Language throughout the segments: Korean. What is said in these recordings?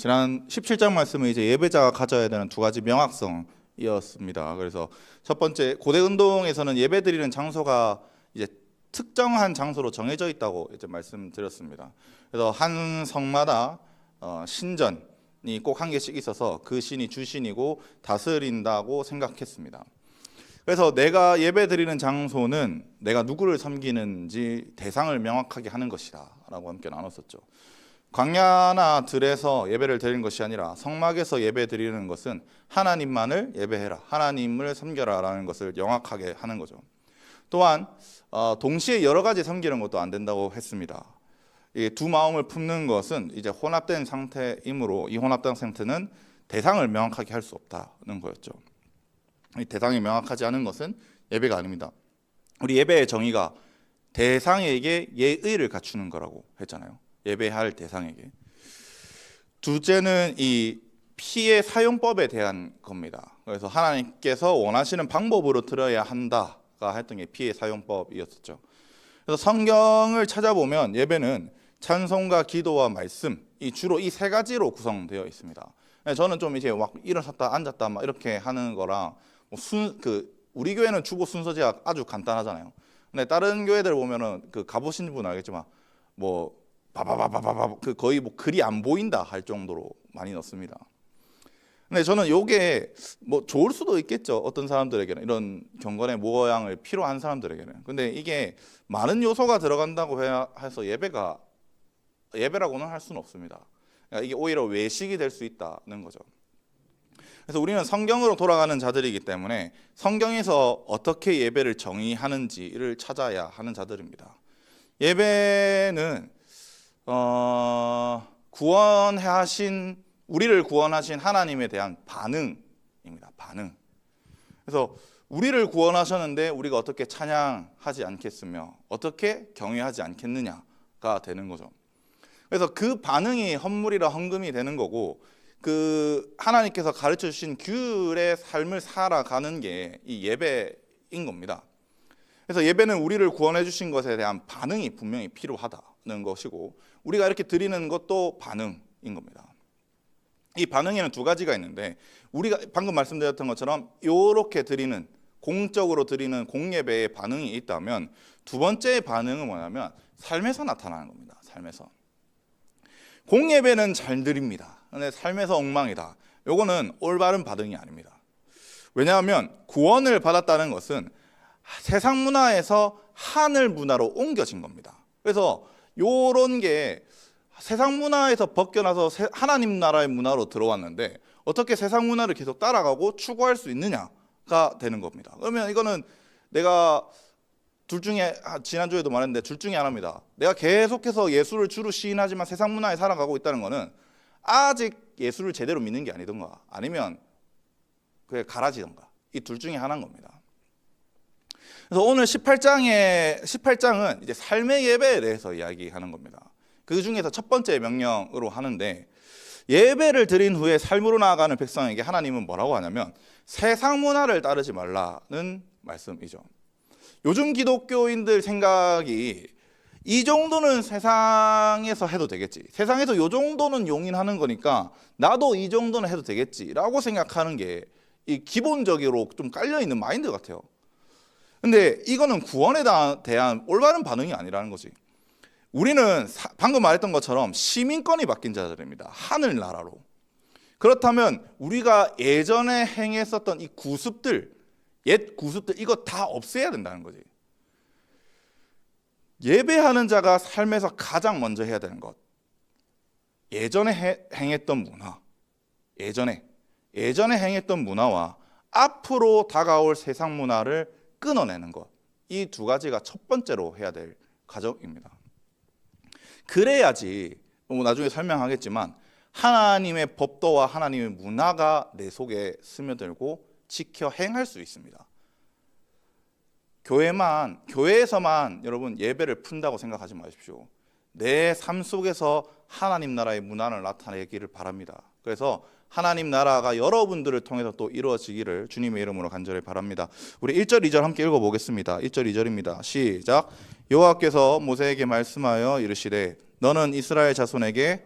지난 17장 말씀은 이제 예배자가 가져야 되는 두 가지 명확성이었습니다. 그래서 첫 번째, 고대 운동에서는 예배드리는 장소가 이제 특정한 장소로 정해져 있다고 이제 말씀드렸습니다. 그래서 한 성마다 신전이 꼭 한 개씩 있어서 그 신이 주신이고 다스린다고 생각했습니다. 그래서 내가 예배드리는 장소는 내가 누구를 섬기는지 대상을 명확하게 하는 것이다 라고 함께 나눴었죠. 광야나 들에서 예배를 드리는 것이 아니라 성막에서 예배 드리는 것은 하나님만을 예배해라, 하나님을 섬겨라 라는 것을 명확하게 하는 거죠. 또한 동시에 여러 가지 섬기는 것도 안 된다고 했습니다. 이 두 마음을 품는 것은 이제 혼합된 상태이므로 이 혼합된 상태는 대상을 명확하게 할 수 없다는 거였죠. 이 대상이 명확하지 않은 것은 예배가 아닙니다. 우리 예배의 정의가 대상에게 예의를 갖추는 거라고 했잖아요. 예배할 대상에게. 둘째는 이 피의 사용법에 대한 겁니다. 그래서 하나님께서 원하시는 방법으로 드려야 한다가 했던 게 피의 사용법이었었죠. 그래서 성경을 찾아보면 예배는 찬송과 기도와 말씀, 주로 이 세 가지로 구성되어 있습니다. 저는 좀 이제 막 일어섰다 앉았다 막 이렇게 하는 거랑 우리 교회는 주보 순서제가 아주 간단하잖아요. 근데 다른 교회들 보면은 가보신 분 알겠지만 뭐 바바바바바바 거의 뭐 글이 안 보인다 할 정도로 많이 넣습니다. 근데 저는 이게 뭐 좋을 수도 있겠죠. 어떤 사람들에게는 이런 경건의 모양을 필요한 사람들에게는. 근데 이게 많은 요소가 들어간다고 해서 예배라고는 할 수는 없습니다. 그러니까 이게 오히려 외식이 될 수 있다는 거죠. 그래서 우리는 성경으로 돌아가는 자들이기 때문에 성경에서 어떻게 예배를 정의하는지를 찾아야 하는 자들입니다. 예배는 우리를 구원하신 하나님에 대한 반응입니다. 반응. 그래서 우리를 구원하셨는데 우리가 어떻게 찬양하지 않겠으며 어떻게 경외하지 않겠느냐가 되는 거죠. 그래서 그 반응이 헌물이라 헌금이 되는 거고, 하나님께서 가르쳐 주신 규율의 삶을 살아가는 게 이 예배인 겁니다. 그래서 예배는 우리를 구원해 주신 것에 대한 반응이 분명히 필요하다는 것이고, 우리가 이렇게 드리는 것도 반응인 겁니다. 이 반응에는 두 가지가 있는데, 우리가 방금 말씀드렸던 것처럼 이렇게 드리는, 공적으로 드리는 공예배의 반응이 있다면, 두 번째 반응은 뭐냐면 삶에서 나타나는 겁니다. 삶에서. 공예배는 잘 드립니다. 근데 삶에서 엉망이다. 요거는 올바른 반응이 아닙니다. 왜냐하면 구원을 받았다는 것은 세상 문화에서 하늘 문화로 옮겨진 겁니다. 그래서 요런 게 세상 문화에서 벗겨나서 하나님 나라의 문화로 들어왔는데 어떻게 세상 문화를 계속 따라가고 추구할 수 있느냐가 되는 겁니다. 그러면 이거는 내가 둘 중에, 지난주에도 말했는데 둘 중에 하나입니다. 내가 계속해서 예수를 주로 시인하지만 세상 문화에 살아가고 있다는 것은 아직 예수를 제대로 믿는 게 아니던가, 아니면 그게 가라지던가, 이 둘 중에 하나인 겁니다. 그래서 오늘 18장은 이제 삶의 예배에 대해서 이야기하는 겁니다. 그 중에서 첫 번째 명령으로 하는데, 예배를 드린 후에 삶으로 나아가는 백성에게 하나님은 뭐라고 하냐면 세상 문화를 따르지 말라는 말씀이죠. 요즘 기독교인들 생각이 이 정도는 세상에서 해도 되겠지, 세상에서 이 정도는 용인하는 거니까 나도 이 정도는 해도 되겠지라고 생각하는 게 이 기본적으로 좀 깔려있는 마인드 같아요. 근데 이거는 구원에 대한 올바른 반응이 아니라는 거지. 우리는 방금 말했던 것처럼 시민권이 바뀐 자들입니다. 하늘나라로. 그렇다면 우리가 예전에 행했었던 이 구습들, 옛 구습들, 이거 다 없애야 된다는 거지. 예배하는 자가 삶에서 가장 먼저 해야 되는 것, 예전에 행했던 문화, 예전에 행했던 문화와 앞으로 다가올 세상 문화를 끊어내는 것, 이 두 가지가 첫 번째로 해야 될 과정입니다. 그래야지, 나중에 설명하겠지만 하나님의 법도와 하나님의 문화가 내 속에 스며들고 지켜 행할 수 있습니다. 교회에서만 여러분 예배를 푼다고 생각하지 마십시오. 내 삶 속에서 하나님 나라의 문화를 나타내기를 바랍니다. 그래서 하나님 나라가 여러분들을 통해서 또 이루어지기를 주님의 이름으로 간절히 바랍니다. 우리 1절 2절 함께 읽어보겠습니다. 1절 2절입니다. 시작. 여호와께서 모세에게 말씀하여 이르시되 너는 이스라엘 자손에게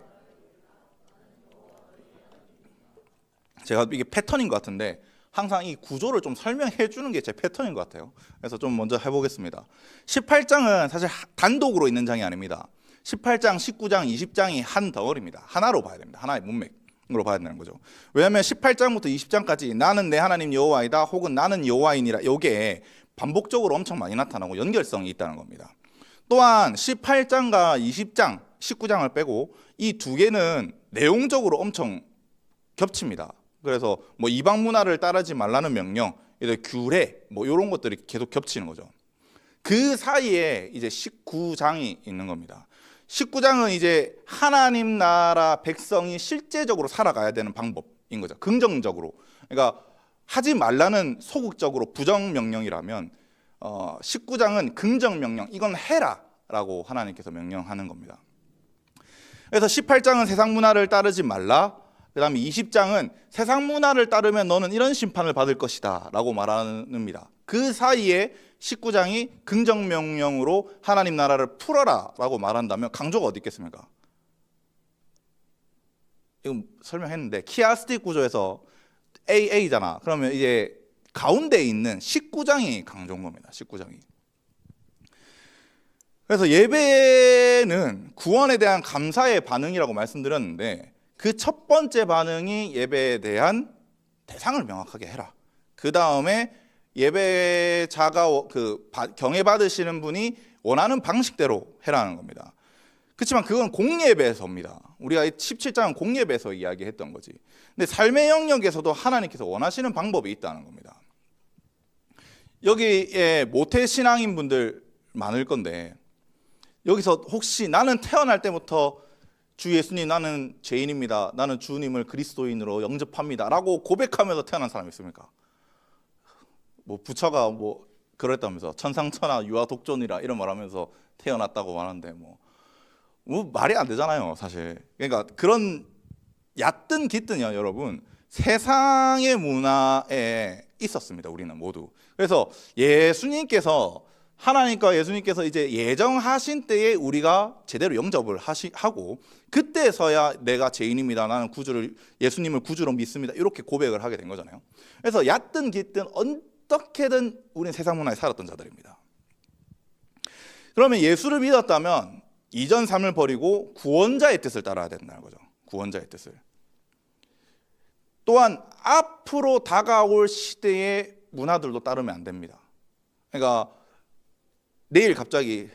제가 이게 패턴인 것 같은데 항상 이 구조를 좀 설명해 주는 게 제 패턴인 것 같아요. 그래서 좀 먼저 해보겠습니다. 18장은 사실 단독으로 있는 장이 아닙니다. 18장, 19장, 20장이 한 덩어리입니다. 하나로 봐야 됩니다. 하나의 문맥으로 봐야 되는 거죠. 왜냐하면 18장부터 20장까지 나는 내 하나님 여호와이다 혹은 나는 여호와이니라, 이게 반복적으로 엄청 많이 나타나고 연결성이 있다는 겁니다. 또한 18장과 20장, 19장을 빼고 이 두 개는 내용적으로 엄청 겹칩니다. 그래서 뭐 이방 문화를 따르지 말라는 명령, 규례, 뭐 이런 것들이 계속 겹치는 거죠. 그 사이에 이제 19장이 있는 겁니다. 19장은 이제 하나님 나라 백성이 실제적으로 살아가야 되는 방법인 거죠. 긍정적으로. 그러니까 하지 말라는 소극적으로 부정 명령이라면 19장은 긍정 명령, 이건 해라라고 하나님께서 명령하는 겁니다. 그래서 18장은 세상 문화를 따르지 말라. 그 다음에 20장은 세상 문화를 따르면 너는 이런 심판을 받을 것이다 라고 말합니다. 그 사이에 19장이 긍정명령으로 하나님 나라를 풀어라 라고 말한다면 강조가 어디 있겠습니까? 이거 설명했는데 키아스틱 구조에서 AA잖아. 그러면 이제 가운데에 있는 19장이 강조인 겁니다. 19장이. 그래서 예배는 구원에 대한 감사의 반응이라고 말씀드렸는데 그 첫 번째 반응이 예배에 대한 대상을 명확하게 해라. 그 다음에 예배자가 경외 받으시는 분이 원하는 방식대로 해라는 겁니다. 그렇지만 그건 공예배에서입니다. 우리가 17장은 공예배에서 이야기했던 거지. 근데 삶의 영역에서도 하나님께서 원하시는 방법이 있다는 겁니다. 여기에 모태신앙인 분들 많을 건데 여기서 혹시 나는 태어날 때부터 주 예수님 나는 죄인입니다. 나는 주님을 그리스도인으로 영접합니다. 라고 고백하면서 태어난 사람이 있습니까? 뭐 부처가 뭐 그랬다면서 천상천하 유아독존이라 이런 말하면서 태어났다고 말하는데 뭐 말이 안 되잖아요, 사실. 그러니까 그런 얕든 깃든요, 여러분. 세상의 문화에 있었습니다, 우리는 모두. 그래서 하나님과 예수님께서 이제 예정하신 때에 우리가 제대로 영접을 하고 그때서야 내가 죄인입니다. 나는 예수님을 구주로 믿습니다. 이렇게 고백을 하게 된 거잖아요. 그래서 얕든 깃든 어떻게든 우리는 세상 문화에 살았던 자들입니다. 그러면 예수를 믿었다면 이전 삶을 버리고 구원자의 뜻을 따라야 된다는 거죠. 구원자의 뜻을. 또한 앞으로 다가올 시대의 문화들도 따르면 안 됩니다. 그러니까 내일 갑자기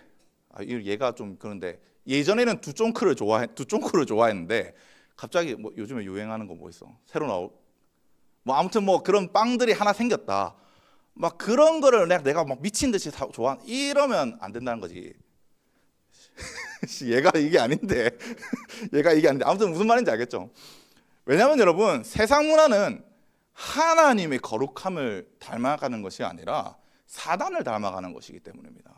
얘가 좀 그런데 예전에는 두쫑크를 좋아했는데 갑자기 뭐 요즘에 유행하는 거 뭐 있어? 새로 뭐 아무튼 뭐 그런 빵들이 하나 생겼다. 막 그런 거를 내가 막 미친 듯이 이러면 안 된다는 거지. 얘가 이게 아닌데 아무튼 무슨 말인지 알겠죠? 왜냐하면 여러분 세상 문화는 하나님의 거룩함을 닮아가는 것이 아니라 사단을 닮아가는 것이기 때문입니다.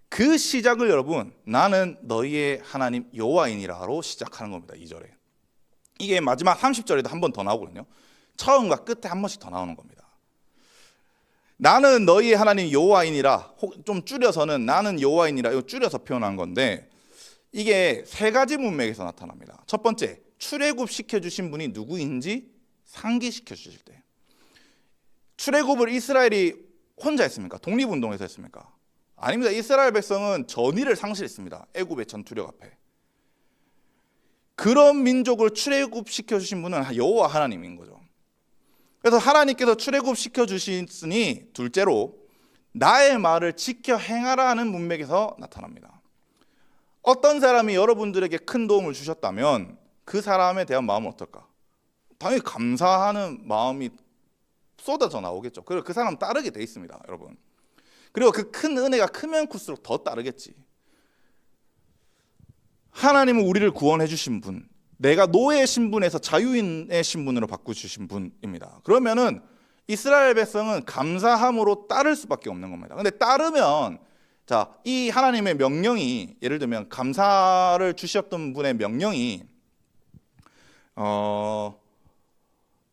그 시작을 여러분 나는 너희의 하나님 여호와이니라로 시작하는 겁니다. 2절에. 이게 마지막 30절에도 한 번 더 나오거든요. 처음과 끝에 한 번씩 더 나오는 겁니다. 나는 너희의 하나님 여호와이니라, 좀 줄여서는 나는 여호와이니라, 이거 줄여서 표현한 건데 이게 세 가지 문맥에서 나타납니다. 첫 번째, 출애굽 시켜주신 분이 누구인지 상기시켜 주실 때. 출애굽을 이스라엘이 혼자 했습니까? 독립운동에서 했습니까? 아닙니다. 이스라엘 백성은 전의를 상실했습니다. 애굽의 전투력 앞에. 그런 민족을 출애굽시켜 주신 분은 여호와 하나님인 거죠. 그래서 하나님께서 출애굽시켜 주시니 둘째로 나의 말을 지켜 행하라는 문맥에서 나타납니다. 어떤 사람이 여러분들에게 큰 도움을 주셨다면 그 사람에 대한 마음은 어떨까? 당연히 감사하는 마음이 쏟아져 나오겠죠. 그리고 그 사람 따르게 돼 있습니다, 여러분. 그리고 그 큰 은혜가 크면 클수록 더 따르겠지. 하나님은 우리를 구원해 주신 분, 내가 노예의 신분에서 자유인의 신분으로 바꾸주신 분입니다. 그러면은 이스라엘 백성은 감사함으로 따를 수밖에 없는 겁니다. 근데 따르면 이 하나님의 명령이, 예를 들면 감사를 주셨던 분의 명령이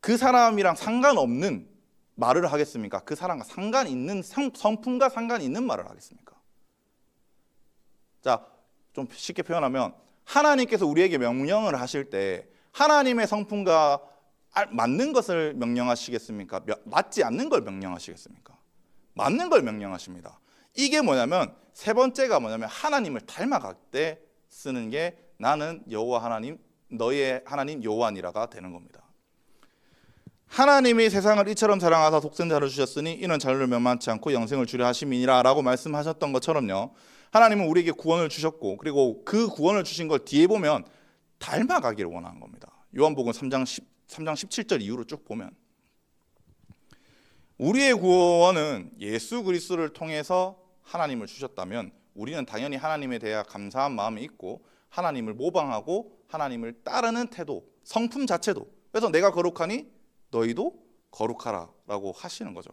그 사람이랑 상관없는 말을 하겠습니까? 그 사람과 상관 있는 성품과 상관이 있는 말을 하겠습니까? 좀 쉽게 표현하면 하나님께서 우리에게 명령을 하실 때 하나님의 성품과 맞는 것을 명령하시겠습니까? 맞지 않는 걸 명령하시겠습니까? 맞는 걸 명령하십니다. 이게 뭐냐면 세 번째가 뭐냐면 하나님을 닮아갈 때 쓰는 게 나는 여호와 하나님 너희의 하나님 여호와니라가 되는 겁니다. 하나님이 세상을 이처럼 사랑하사 독생자를 주셨으니 이는 자녀를 멸망치 않고 영생을 주려 하심이니라 라고 말씀하셨던 것처럼요, 하나님은 우리에게 구원을 주셨고 그리고 그 구원을 주신 걸 뒤에 보면 닮아가기를 원하는 겁니다. 요한복음 3장 17절 이후로 쭉 보면 우리의 구원은 예수 그리스도를 통해서 하나님을 주셨다면 우리는 당연히 하나님에 대해 감사한 마음이 있고 하나님을 모방하고 하나님을 따르는 태도, 성품 자체도, 그래서 내가 거룩하니 너희도 거룩하라 라고 하시는 거죠.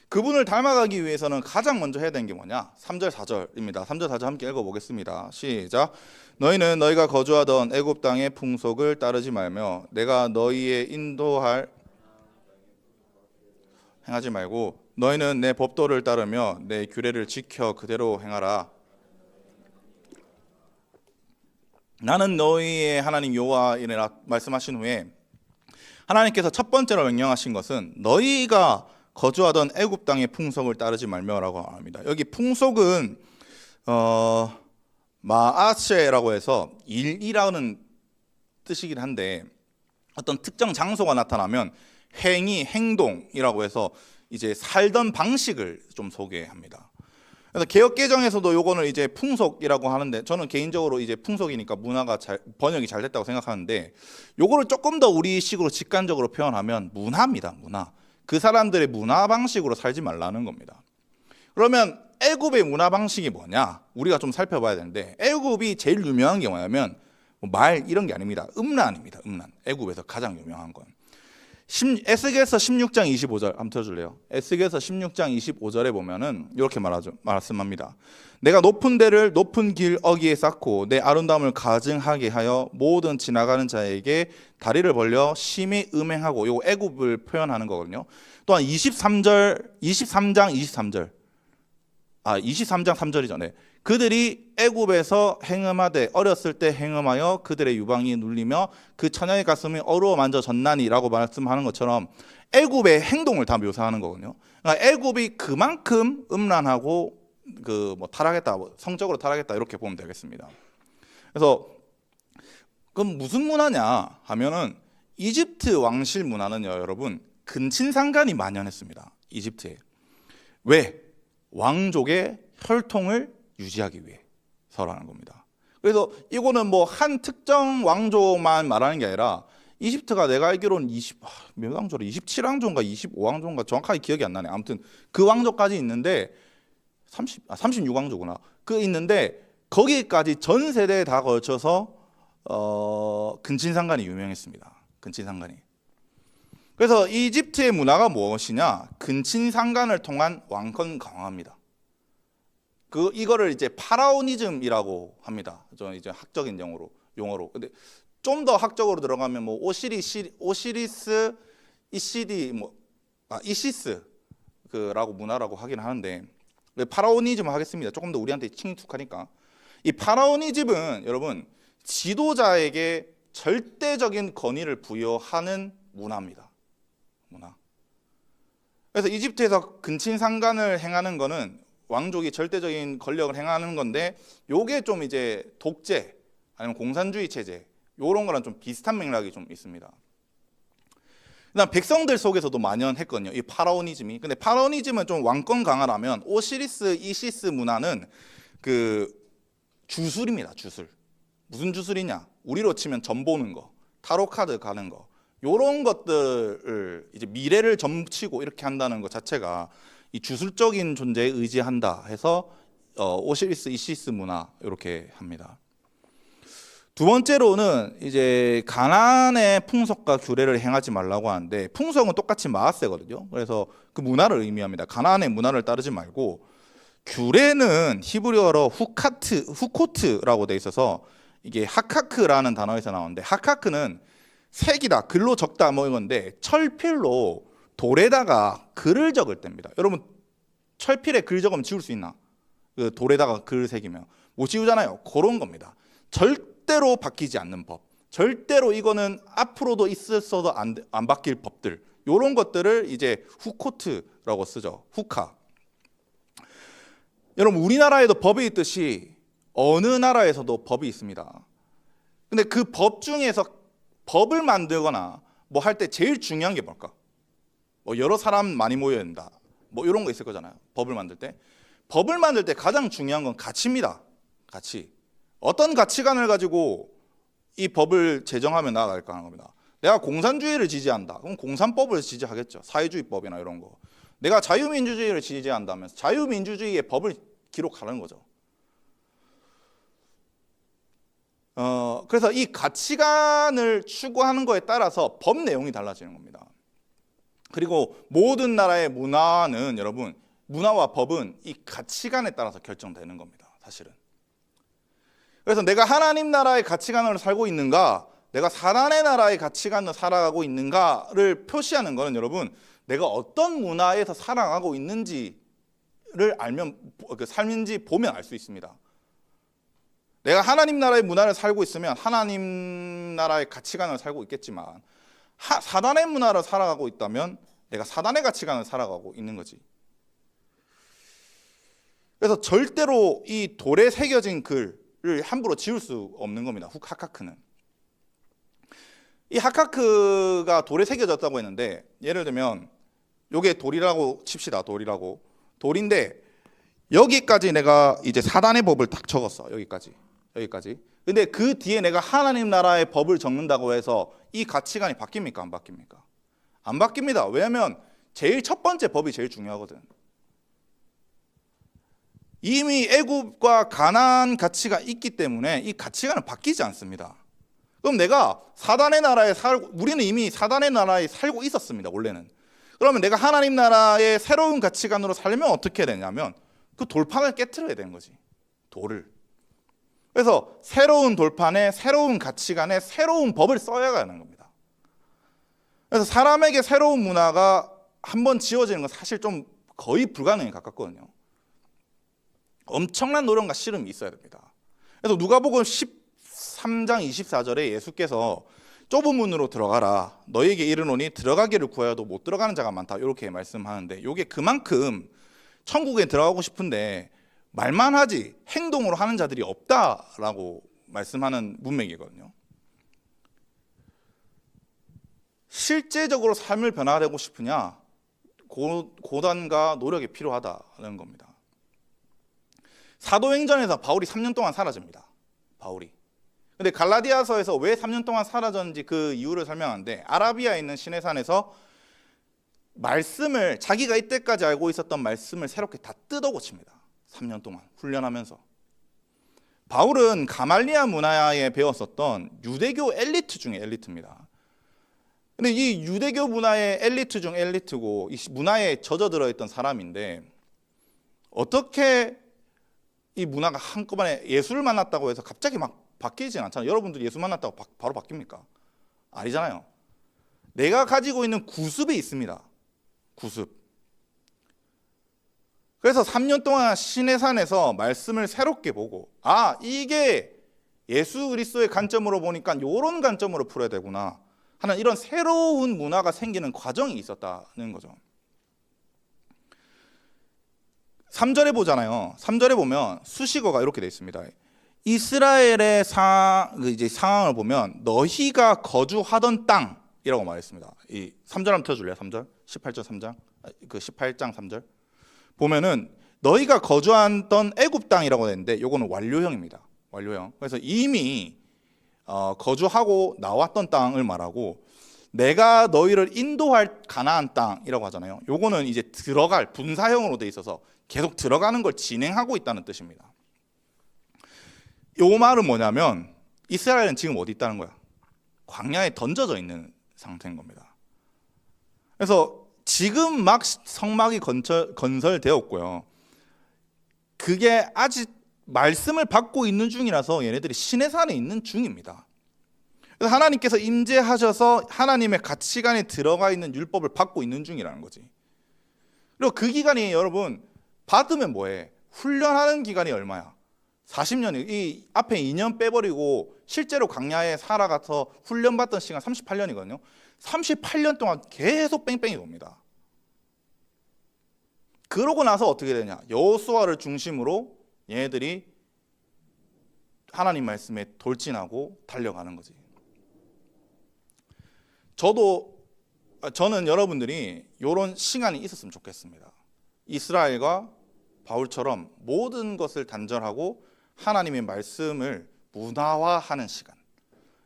그분을 닮아가기 위해서는 가장 먼저 해야 되는 게 뭐냐? 3절 4절입니다. 3절 4절 함께 읽어보겠습니다. 시작. 너희는 너희가 거주하던 애굽 땅의 풍속을 따르지 말며 내가 너희의 인도할 행하지 말고 너희는 내 법도를 따르며 내 규례를 지켜 그대로 행하라. 나는 너희의 하나님 여호와이라 말씀하신 후에 하나님께서 첫 번째로 명령하신 것은 너희가 거주하던 애굽 땅의 풍속을 따르지 말며라고 합니다. 여기 풍속은 마아셰라고 해서 일이라는 뜻이긴 한데 어떤 특정 장소가 나타나면 행위, 행동이라고 해서 이제 살던 방식을 좀 소개합니다. 그래서 개역개정에서도 요거는 이제 풍속이라고 하는데 저는 개인적으로 이제 풍속이니까 문화가 번역이 잘 됐다고 생각하는데 요거를 조금 더 우리식으로 직관적으로 표현하면 문화입니다. 문화. 그 사람들의 문화 방식으로 살지 말라는 겁니다. 그러면 애굽의 문화 방식이 뭐냐? 우리가 좀 살펴봐야 되는데 애굽이 제일 유명한 게 뭐냐면 말 이런 게 아닙니다. 음란입니다. 음란. 애굽에서 가장 유명한 건. 에스겔서 16장 25절 한번 들어줄래요? 에스겔서 16장 25절에 보면은 이렇게 말씀합니다. 내가 높은 데를 높은 길 어귀에 쌓고 내 아름다움을 가증하게 하여 모든 지나가는 자에게 다리를 벌려 심히 음행하고, 이거 애굽을 표현하는 거거든요. 또한 23장 3절이죠. 네. 그들이 애굽에서 행음하되 어렸을 때 행음하여 그들의 유방이 눌리며 그 처녀의 가슴이 어루어 만져 졌나니라고 말씀하는 것처럼 애굽의 행동을 다 묘사하는 거거든요. 그러니까 애굽이 그만큼 음란하고 타락했다, 성적으로 타락했다 이렇게 보면 되겠습니다. 그래서 그럼 무슨 문화냐 하면은 이집트 왕실 문화는요, 여러분 근친상간이 만연했습니다. 이집트에. 왜? 왕족의 혈통을 유지하기 위해서라는 겁니다. 그래서 이거는 뭐 한 특정 왕조만 말하는 게 아니라 이집트가 내가 알기로는 몇 왕조래? 27왕조인가 25왕조인가 정확하게 기억이 안 나네. 아무튼 그 왕조까지 있는데 36왕조구나. 그 있는데 거기까지 전 세대에 다 걸쳐서 근친상간이 유명했습니다. 근친상간이. 그래서 이집트의 문화가 무엇이냐? 근친상간을 통한 왕권 강화입니다. 이거를 이제 파라오니즘이라고 합니다. 저는 이제 학적인 용어로. 근데 좀 더 학적으로 들어가면 뭐 오시리스, 이시스라고 문화라고 하긴 하는데 파라오니즘 하겠습니다. 조금 더 우리한테 친숙하니까. 이 파라오니즘은 여러분 지도자에게 절대적인 권위를 부여하는 문화입니다. 문화. 그래서 이집트에서 근친상간을 행하는 거는 왕족이 절대적인 권력을 행하는 건데 요게 좀 이제 독재 아니면 공산주의 체제 요런 거랑 좀 비슷한 맥락이 좀 있습니다. 그다음 백성들 속에서도 만연했거든요. 이 파라오니즘이. 근데 파라오니즘은 좀 왕권 강화라면 오시리스, 이시스 문화는 그 주술입니다. 주술. 무슨 주술이냐? 우리로 치면 점 보는 거, 타로 카드 가는 거. 요런 것들을 이제 미래를 점치고 이렇게 한다는 것 자체가 이 주술적인 존재에 의지한다 해서 오시리스, 이시스 문화 이렇게 합니다. 두 번째로는 이제 가나안의 풍속과 규례를 행하지 말라고 하는데 풍속은 똑같이 마하세거든요. 그래서 그 문화를 의미합니다. 가나안의 문화를 따르지 말고 규례는 히브리어로 후코트라고 돼 있어서 이게 하카크라는 단어에서 나오는데 하카크는 색이다, 글로 적다 뭐 이건데 철필로 돌에다가 글을 적을 때입니다. 여러분 철필에 글 적으면 지울 수 있나? 그 돌에다가 글 새기면 못 지우잖아요. 그런 겁니다. 절대로 바뀌지 않는 법. 절대로 이거는 앞으로도 있었어도 안 바뀔 법들, 이런 것들을 이제 후코트라고 쓰죠. 후카. 여러분, 우리나라에도 법이 있듯이 어느 나라에서도 법이 있습니다. 근데 그 법 중에서 법을 만들거나 뭐 할 때 제일 중요한 게 뭘까? 뭐 여러 사람 많이 모여야 된다, 뭐 이런 거 있을 거잖아요. 법을 만들 때 가장 중요한 건 가치입니다. 가치. 어떤 가치관을 가지고 이 법을 제정하며 나아갈까 하는 겁니다. 내가 공산주의를 지지한다, 그럼 공산법을 지지하겠죠. 사회주의법이나 이런 거. 내가 자유민주주의를 지지한다면 자유민주주의의 법을 기록하는 거죠. 그래서 이 가치관을 추구하는 거에 따라서 법 내용이 달라지는 겁니다. 그리고 모든 나라의 문화는, 여러분, 문화와 법은 이 가치관에 따라서 결정되는 겁니다. 사실은. 그래서 내가 하나님 나라의 가치관으로 살고 있는가, 내가 사단의 나라의 가치관으로 살아가고 있는가를 표시하는 것은, 여러분, 내가 어떤 문화에서 살아가고 있는지를 알면, 삶인지 보면 알 수 있습니다. 내가 하나님 나라의 문화를 살고 있으면 하나님 나라의 가치관을 살고 있겠지만, 사단의 문화를 살아가고 있다면 내가 사단의 가치관을 살아가고 있는 거지. 그래서 절대로 이 돌에 새겨진 글을 함부로 지울 수 없는 겁니다. 하카크는. 이 하카크가 돌에 새겨졌다고 했는데, 예를 들면 요게 돌이라고 칩시다. 돌인데 여기까지 내가 이제 사단의 법을 딱 적었어. 여기까지. 근데 그 뒤에 내가 하나님 나라의 법을 적는다고 해서 이 가치관이 바뀝니까? 안 바뀝니까? 안 바뀝니다. 왜냐하면 제일 첫 번째 법이 제일 중요하거든. 이미 애굽과 가나안 가치가 있기 때문에 이 가치관은 바뀌지 않습니다. 그럼 내가 사단의 나라에 우리는 이미 사단의 나라에 살고 있었습니다. 원래는. 그러면 내가 하나님 나라의 새로운 가치관으로 살면 어떻게 되냐면 그 돌판을 깨트려야 되는 거지. 돌을. 그래서 새로운 돌판에 새로운 가치관에 새로운 법을 써야 하는 겁니다. 그래서 사람에게 새로운 문화가 한번 지어지는 건 사실 좀 거의 불가능에 가깝거든요. 엄청난 노력과 씨름이 있어야 됩니다. 그래서 누가복음 13장 24절에 예수께서 좁은 문으로 들어가라, 너희에게 이르노니 들어가기를 구하여도 못 들어가는 자가 많다, 이렇게 말씀하는데, 이게 그만큼 천국에 들어가고 싶은데 말만 하지 행동으로 하는 자들이 없다라고 말씀하는 문맥이거든요. 실제적으로 삶을 변화되고 싶으냐, 고단과 노력이 필요하다는 겁니다. 사도행전에서 바울이 3년 동안 사라집니다. 바울이. 근데 갈라디아서에서 왜 3년 동안 사라졌는지 그 이유를 설명하는데, 아라비아에 있는 시내산에서 말씀을, 자기가 이때까지 알고 있었던 말씀을 새롭게 다 뜯어 고칩니다. 3년 동안 훈련하면서. 바울은 가말리아 문화에 배웠었던 유대교 엘리트 중에 엘리트입니다. 근데 이 유대교 문화의 엘리트 중 엘리트고 이 문화에 젖어들어 있던 사람인데, 어떻게 이 문화가 한꺼번에 예수를 만났다고 해서 갑자기 막 바뀌진 않잖아요. 여러분들 예수 만났다고 바로 바뀝니까? 아니잖아요. 내가 가지고 있는 구습이 있습니다. 구습. 그래서 3년 동안 시내산에서 말씀을 새롭게 보고, 아, 이게 예수 그리스도의 관점으로 보니까 이런 관점으로 풀어야 되구나 하는 이런 새로운 문화가 생기는 과정이 있었다는 거죠. 3절에 보잖아요. 3절에 보면 수식어가 이렇게 되어 있습니다. 이스라엘의 상황을 보면 너희가 거주하던 땅이라고 말했습니다. 이 3절 한번 펴줄래요? 3절? 18절 3장? 그 18장 3절? 보면은 너희가 거주하던 애굽 땅이라고 했는데 이거는 완료형입니다. 완료형. 그래서 이미 거주하고 나왔던 땅을 말하고, 내가 너희를 인도할 가나안 땅이라고 하잖아요. 요거는 이제 들어갈 분사형으로 돼 있어서 계속 들어가는 걸 진행하고 있다는 뜻입니다. 요 말은 뭐냐면 이스라엘은 지금 어디 있다는 거야? 광야에 던져져 있는 상태인 겁니다. 그래서 지금 막 성막이 건설되었고요. 그게 아직 말씀을 받고 있는 중이라서 얘네들이 시내산에 있는 중입니다. 그래서 하나님께서 임재하셔서 하나님의 가치관에 들어가 있는 율법을 받고 있는 중이라는 거지. 그리고 그 기간이 여러분 받으면 뭐해? 훈련하는 기간이 얼마야? 40년이 이 앞에 2년 빼버리고 실제로 광야에 살아가서 훈련받던 시간 38년이거든요. 38년 동안 계속 뺑뺑이 돕니다. 그러고 나서 어떻게 되냐? 여호수아를 중심으로 얘네들이 하나님 말씀에 돌진하고 달려가는 거지. 저는 여러분들이 이런 시간이 있었으면 좋겠습니다. 이스라엘과 바울처럼 모든 것을 단절하고 하나님의 말씀을 문화화하는 시간.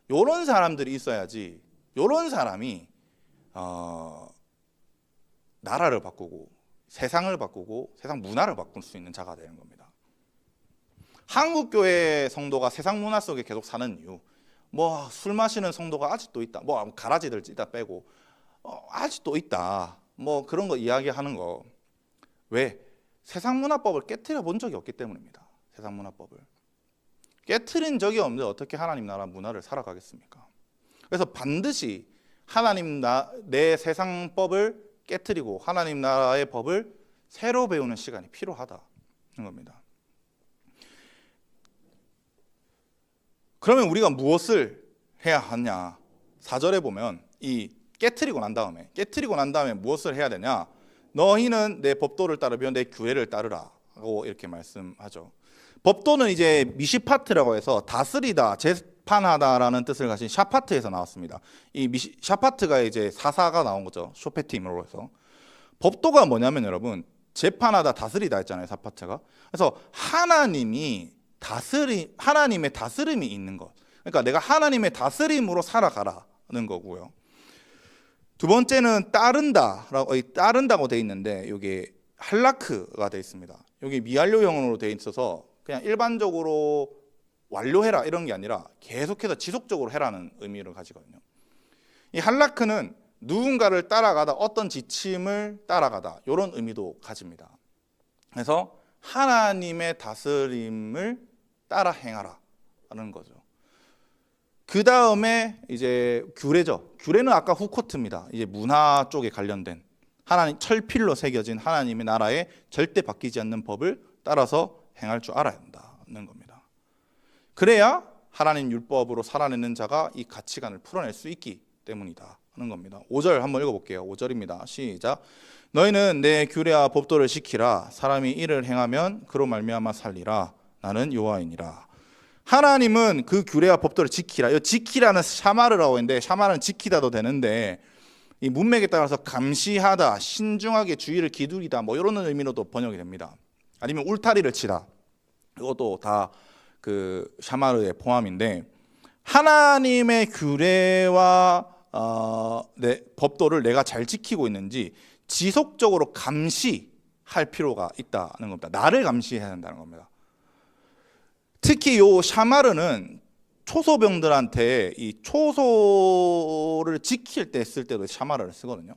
이런 사람들이 있어야지. 이런 사람이 나라를 바꾸고 세상을 바꾸고 세상 문화를 바꿀 수 있는 자가 되는 겁니다. 한국 교회 성도가 세상 문화 속에 계속 사는 이유, 뭐 술 마시는 성도가 아직도 있다, 뭐 가라지들 찌다 빼고 아직도 있다, 뭐 그런 거 이야기하는 거, 왜? 세상 문화법을 깨트려 본 적이 없기 때문입니다. 세상 문화법을 깨트린 적이 없는데 어떻게 하나님 나라 문화를 살아가겠습니까? 그래서 반드시 하나님 내 세상법을 깨트리고 하나님 나라의 법을 새로 배우는 시간이 필요하다는 겁니다. 그러면 우리가 무엇을 해야 하냐? 4절에 보면 이 깨트리고 난 다음에 무엇을 해야 되냐? 너희는 내 법도를 따르며 내 규례를 따르라고 이렇게 말씀하죠. 법도는 이제 미시파트라고 해서 다스리다, 재판하다라는 뜻을 가진 샤파트에서 나왔습니다. 이 샤파트가 이제 사사가 나온 거죠. 쇼페팀으로 해서. 법도가 뭐냐면 여러분, 재판하다, 다스리다 했잖아요, 샤파트가. 그래서 하나님의 다스림이 있는 것. 그러니까 내가 하나님의 다스림으로 살아가라는 거고요. 두 번째는 따른다고 돼 있는데 여기 할라크가 돼 있습니다. 여기 미완료형으로 돼 있어서 그냥 일반적으로 완료해라 이런 게 아니라 계속해서 지속적으로 해라는 의미를 가지거든요. 이 할라크는 누군가를 따라가다, 어떤 지침을 따라가다 이런 의미도 가집니다. 그래서 하나님의 다스림을 따라 행하라는 거죠. 그 다음에 이제 규례죠. 규례는 아까 후코트입니다. 이제 문화 쪽에 관련된 하나님 철필로 새겨진 하나님의 나라에 절대 바뀌지 않는 법을 따라서 행할 줄 알아야 한다는 겁니다. 그래야 하나님 율법으로 살아내는 자가 이 가치관을 풀어낼 수 있기 때문이다 하는 겁니다. 5절 한번 읽어볼게요. 5절입니다. 시작. 너희는 내 규례와 법도를 지키라. 사람이 이를 행하면 그로 말미암아 살리라. 나는 여호와이니라. 하나님은 그 규례와 법도를 지키라. 이 지키라는 샤마르라고 했는데 샤마르는 지키다도 되는데 이 문맥에 따라서 감시하다, 신중하게 주의를 기울이다 뭐 이런 의미로도 번역이 됩니다. 아니면 울타리를 치다. 이것도 다 그 샤마르의 포함인데 하나님의 규례와 법도를 내가 잘 지키고 있는지 지속적으로 감시할 필요가 있다는 겁니다. 나를 감시해야 한다는 겁니다. 특히 요 샤마르는 초소병들한테 이 초소를 지킬 때 쓸 때도 샤마르를 쓰거든요.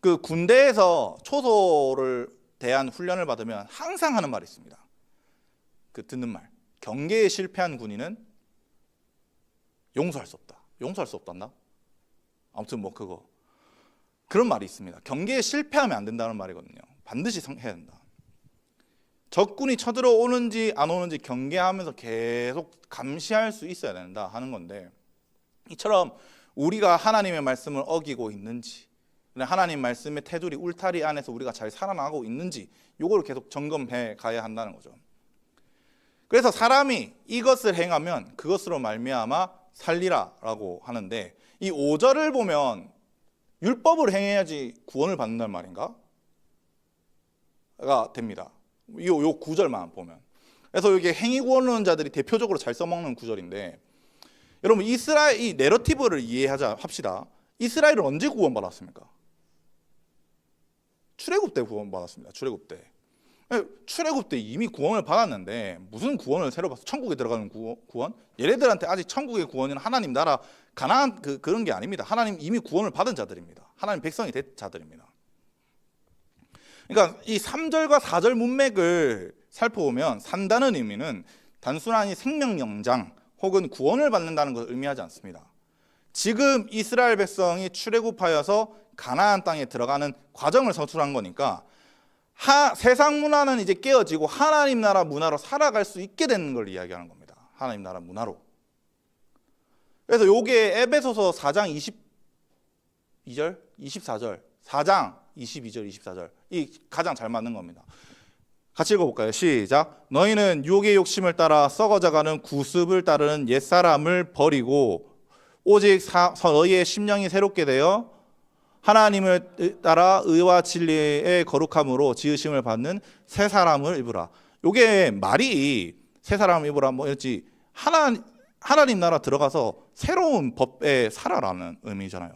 그 군대에서 초소를 대한 훈련을 받으면 항상 하는 말이 있습니다. 그 듣는 말. 경계에 실패한 군인은 용서할 수 없다. 용서할 수 없단다? 아무튼 뭐 그거. 그런 말이 있습니다. 경계에 실패하면 안 된다는 말이거든요. 반드시 해야 된다. 적군이 쳐들어오는지 안 오는지 경계하면서 계속 감시할 수 있어야 된다 하는 건데, 이처럼 우리가 하나님의 말씀을 어기고 있는지, 하나님 말씀의 테두리 울타리 안에서 우리가 잘 살아나가고 있는지 이걸 계속 점검해 가야 한다는 거죠. 그래서 사람이 이것을 행하면 그것으로 말미암아 살리라라고 하는데, 이 5절을 보면 율법을 행해야지 구원을 받는다는 말인가? 가 됩니다. 요 9절만 보면. 그래서 이게 행위구원론자들이 대표적으로 잘 써먹는 구절인데, 여러분 이스라엘 이 내러티브를 이해하자 합시다. 이스라엘은 언제 구원받았습니까? 출애굽 때 구원받았습니다. 출애굽 때. 출애굽 때 이미 구원을 받았는데 무슨 구원을 새로 받았어? 천국에 들어가는 구원? 얘네들한테 아직 천국의 구원은 하나님 나라 가나안 그런 게 아닙니다. 하나님 이미 구원을 받은 자들입니다. 하나님 백성이 된 자들입니다. 그러니까 이 3절과 4절 문맥을 살펴보면 산다는 의미는 단순한 생명연장 혹은 구원을 받는다는 것을 의미하지 않습니다. 지금 이스라엘 백성이 출애굽하여서 가나안 땅에 들어가는 과정을 서술한 거니까 세상 문화는 이제 깨어지고 하나님 나라 문화로 살아갈 수 있게 되는 걸 이야기하는 겁니다. 하나님 나라 문화로. 그래서 요게 에베소서 4장 22절, 24절, 4장 22절, 24절 이 가장 잘 맞는 겁니다. 같이 읽어볼까요? 시작. 너희는 육의 욕심을 따라 썩어져가는 구습을 따르는 옛사람을 버리고 오직 너희의 심령이 새롭게 되어 하나님을 따라 의와 진리의 거룩함으로 지으심을 받는 새 사람을 입으라. 요게 말이 새 사람을 입으라 뭐였지? 하나님 나라 들어가서 새로운 법에 살아라는 의미잖아요.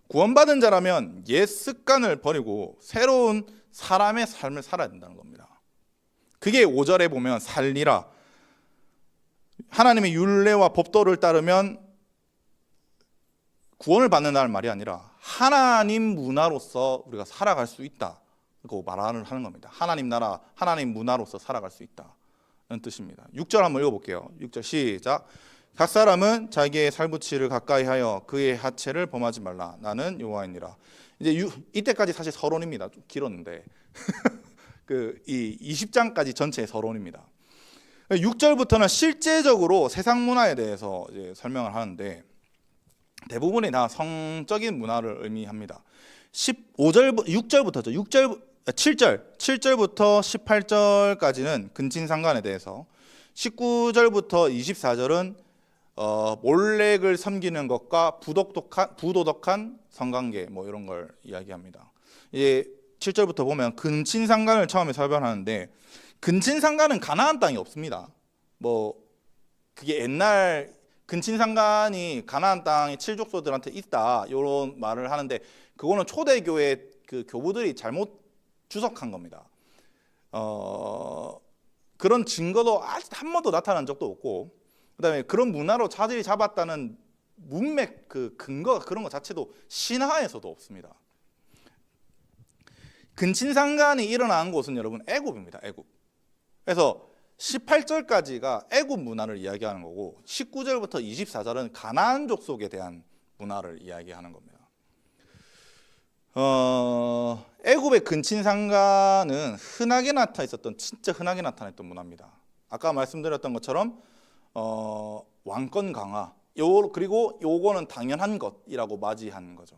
구원받은 자라면 옛 습관을 버리고 새로운 사람의 삶을 살아야 된다는 겁니다. 그게 5절에 보면 살리라. 하나님의 율례와 법도를 따르면 구원을 받는다는 말이 아니라 하나님 문화로서 우리가 살아갈 수 있다고 말하는 겁니다. 하나님 나라, 하나님 문화로서 살아갈 수 있다는 뜻입니다. 6절 한번 읽어볼게요. 6절 시작. 각 사람은 자기의 살부치를 가까이 하여 그의 하체를 범하지 말라. 나는 여호와이니라. 이제 이때까지 사실 서론입니다. 좀 길었는데 이 20장까지 전체의 서론입니다. 6절부터는 실제적으로 세상 문화에 대해서 이제 설명을 하는데 대부분이 다 성적인 문화를 의미합니다. 7절부터 18절까지는 근친상간에 대해서, 19절부터 24절은 몰렉을 섬기는 것과 부도덕한 성관계 뭐 이런 걸 이야기합니다. 이제 7절부터 보면 근친상간을 처음에 설명하는데 근친상간은 가나안 땅이 없습니다. 뭐 그게 옛날 근친상간이 가나안 땅의 칠족소들한테 있다 이런 말을 하는데 그거는 초대교회 그 교부들이 잘못 주석한 겁니다. 그런 증거도 아직 한 번도 나타난 적도 없고, 그다음에 그런 문화로 자들이 잡았다는 문맥 그 근거가 그런 것 자체도 신화에서도 없습니다. 근친상간이 일어난 곳은 여러분 애굽입니다. 애굽. 그래서 18절까지가 애굽 문화를 이야기하는 거고 19절부터 24절은 가나안 족속에 대한 문화를 이야기하는 겁니다. 애굽의 근친상간은 흔하게 진짜 흔하게 나타났던 문화입니다. 아까 말씀드렸던 것처럼 왕권 강화, 그리고 요거는 당연한 것이라고 맞이하는 거죠.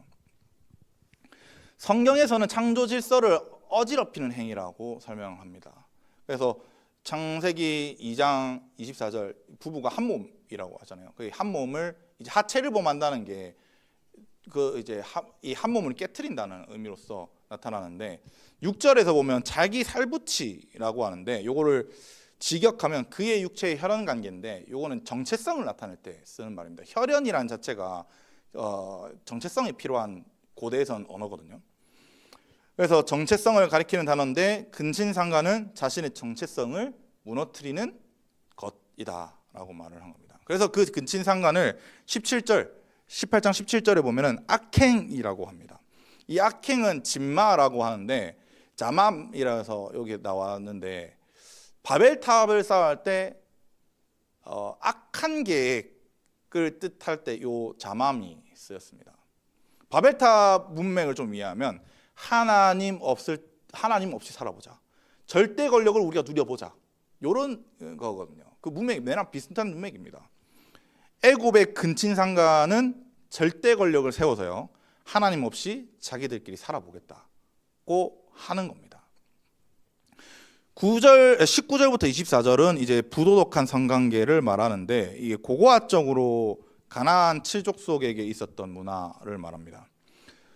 성경에서는 창조 질서를 어지럽히는 행위라고 설명합니다. 그래서 창세기 2장 24절 부부가 한 몸이라고 하잖아요. 그 한 몸을 이제 하체를 범한다는 게 이 한 몸을 깨트린다는 의미로서 나타나는데 6절에서 보면 자기 살부치라고 하는데 요거를 직역하면 그의 육체의 혈연 관계인데 요거는 정체성을 나타낼 때 쓰는 말입니다. 혈연이라는 자체가 정체성이 필요한 고대에선 언어거든요. 그래서 정체성을 가리키는 단어인데 근친상간은 자신의 정체성을 무너뜨리는 것이다라고 말을 한 겁니다. 그래서 그 근친상간을 18장 17절에 보면은 악행이라고 합니다. 이 악행은 진마라고 하는데 자맘이라서 여기 나왔는데 바벨탑을 쌓을 때 악한 계획을 뜻할 때 요 자맘이 쓰였습니다. 바벨탑 문맥을 좀 이해하면 하나님 없이 살아보자. 절대 권력을 우리가 누려보자. 이런 거거든요. 그 문맥이 매랑 비슷한 문맥입니다. 애굽의 근친상간은 절대 권력을 세워서요. 하나님 없이 자기들끼리 살아보겠다고 하는 겁니다. 19절부터 24절은 이제 부도덕한 성관계를 말하는데 이게 고고학적으로 가나안 칠족속에게 있었던 문화를 말합니다.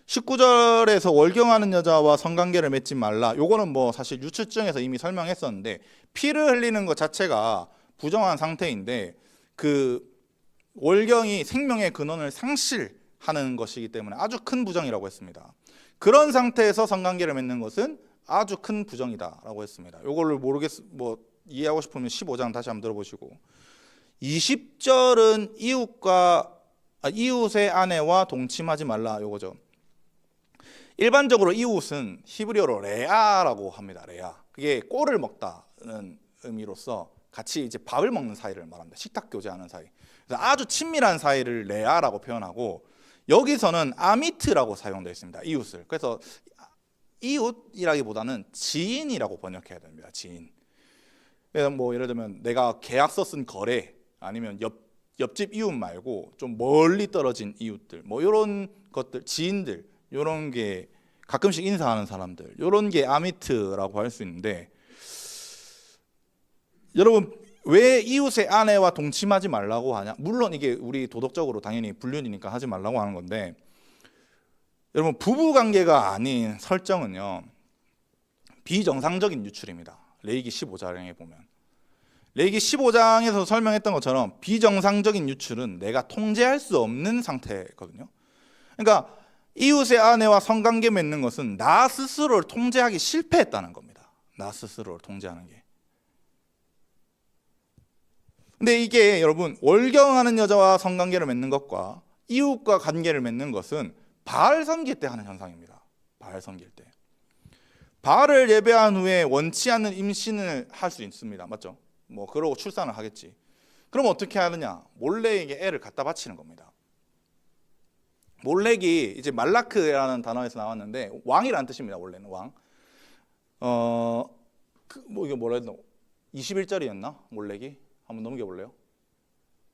19절에서 월경하는 여자와 성관계를 맺지 말라. 요거는 뭐 사실 유출증에서 이미 설명했었는데 피를 흘리는 것 자체가 부정한 상태인데 그 월경이 생명의 근원을 상실하는 것이기 때문에 아주 큰 부정이라고 했습니다. 그런 상태에서 성관계를 맺는 것은 아주 큰 부정이다라고 했습니다. 요거를 이해하고 싶으면 15장 다시 한번 들어보시고 20절은 이웃의 아내와 동침하지 말라 요거죠. 일반적으로 이웃은 히브리어로 레아라고 합니다. 레아. 그게 꼴을 먹다는 의미로서 같이 이제 밥을 먹는 사이를 말합니다. 식탁 교제하는 사이. 그래서 아주 친밀한 사이를 레아라고 표현하고 여기서는 아미트라고 사용되어 있습니다. 이웃을. 그래서 이웃이라기보다는 지인이라고 번역해야 됩니다. 지인. 뭐 예를 들면 내가 계약서 쓴 거래, 아니면 옆집 이웃 말고 좀 멀리 떨어진 이웃들, 뭐 이런 것들, 지인들, 이런 게 가끔씩 인사하는 사람들, 이런 게 아미트라고 할 수 있는데, 여러분 왜 이웃의 아내와 동침하지 말라고 하냐? 물론 이게 우리 도덕적으로 당연히 불륜이니까 하지 말라고 하는 건데, 여러분 부부관계가 아닌 설정은요 비정상적인 유출입니다. 레위기 15장에 보면, 레위기 15장에서 설명했던 것처럼 비정상적인 유출은 내가 통제할 수 없는 상태거든요. 그러니까 이웃의 아내와 성관계 맺는 것은 나 스스로를 통제하기 실패했다는 겁니다. 나 스스로를 통제하는 게. 근데 이게 여러분 월경하는 여자와 성관계를 맺는 것과 이웃과 관계를 맺는 것은 바알 섬길 때 하는 현상입니다. 바알 섬길 때. 바알을 예배한 후에 원치 않는 임신을 할 수 있습니다. 맞죠? 뭐 그러고 출산을 하겠지. 그럼 어떻게 하느냐? 몰래에게 애를 갖다 바치는 겁니다. 몰렉이 이제 말라크라는 단어에서 나왔는데 왕이라는 뜻입니다. 원래는 왕. 뭐 이게 뭐라 했나? 21절이었나? 몰렉이? 한번 넘겨볼래요?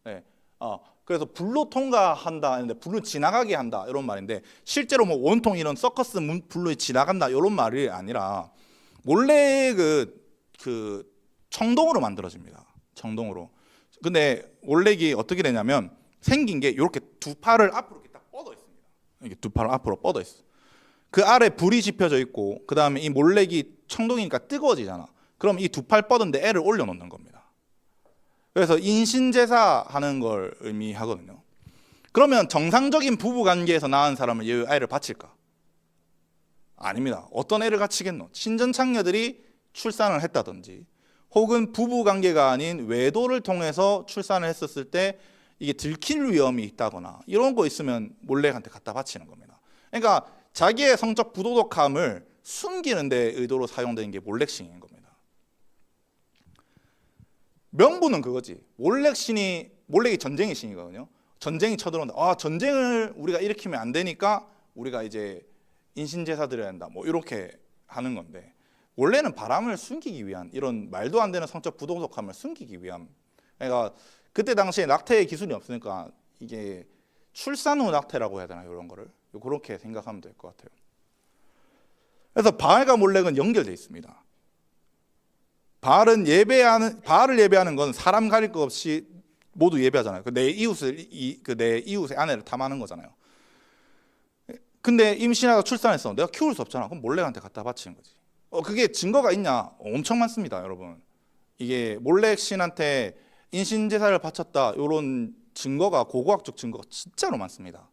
네. 그래서 불로 통과한다 했는데 불로 지나가게 한다 이런 말인데, 실제로 뭐 원통 이런 서커스 불로 지나간다 이런 말이 아니라 몰래 그 청동으로 만들어집니다. 청동으로. 근데 몰렉이 어떻게 되냐면 생긴 게 이렇게 두 팔을 앞으로 이렇게 딱 뻗어 있습니다. 이게 두 팔을 앞으로 뻗어 있어. 그 아래 불이 지펴져 있고, 그 다음에 이 몰렉이 청동이니까 뜨거워지잖아. 그럼 이 두 팔 뻗은 데 애를 올려놓는 겁니다. 그래서 인신제사 하는 걸 의미하거든요. 그러면 정상적인 부부관계에서 낳은 사람은 이 아이를 바칠까? 아닙니다. 어떤 애를 바치겠노? 신전창녀들이 출산을 했다든지, 혹은 부부관계가 아닌 외도를 통해서 출산을 했었을 때 이게 들킬 위험이 있다거나 이런 거 있으면 몰렉한테 갖다 바치는 겁니다. 그러니까 자기의 성적 부도덕함을 숨기는 데 의도로 사용되는 게 몰렉신인 겁니다. 명분은 그거지. 몰렉이 전쟁의 신이거든요. 전쟁이 쳐들어온다. 전쟁을 우리가 일으키면 안 되니까 우리가 이제 인신제사 드려야 한다. 뭐 이렇게 하는 건데, 원래는 바람을 숨기기 위한, 이런 말도 안 되는 성적 부도덕함을 숨기기 위한. 그러니까 그때 당시에 낙태의 기술이 없으니까 이게 출산 후 낙태라고 해야 되나요? 이런 거를 그렇게 생각하면 될 것 같아요. 그래서 바알과 몰렉은 연결되어 있습니다. 바알을 예배하는 건 사람 가릴 것 없이 모두 예배하잖아요. 내 이웃의 아내를 탐하는 거잖아요. 근데 임신하다 출산했어. 내가 키울 수 없잖아. 그럼 몰렉한테 갖다 바치는 거지. 그게 증거가 있냐? 엄청 많습니다, 여러분. 이게 몰렉 신한테 인신제사를 바쳤다, 이런 증거가, 고고학적 증거가 진짜로 많습니다.